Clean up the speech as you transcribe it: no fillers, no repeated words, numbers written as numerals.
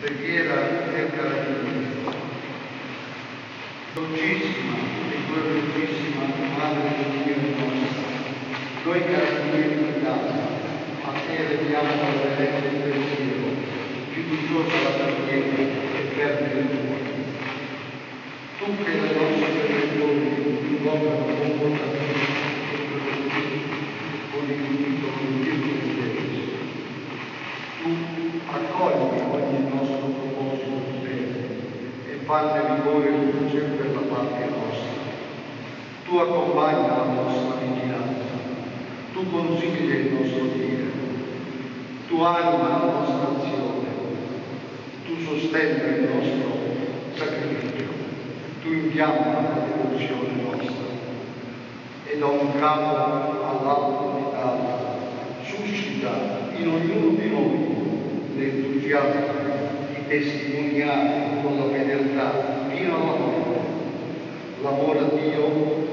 preghiera del Carabinieri. Dolcissima e gloriosissima Madre Dio nostra, noi Carabinieri d'Italia, a te vediamo la reverente pensiero, fiduciosa la preghiera e ferma il cuore. Tu che le nostre religioni invocano con comportamento e con l'invito di Dio. Tu accogli ogni nostro proposito di bene e fanne vigore e luce per la patria nostra. Tu accompagna la nostra vigilanza, tu consigli il nostro dire, tu anima la nostra azione, tu sostendi il nostro sacrificio, tu infiamma la devozione nostra e da un capo all'altro d'Italia suscita in ognuno di noi l'entusiasmo di testimoniare con la fedeltà fino alla morte l'amore a Dio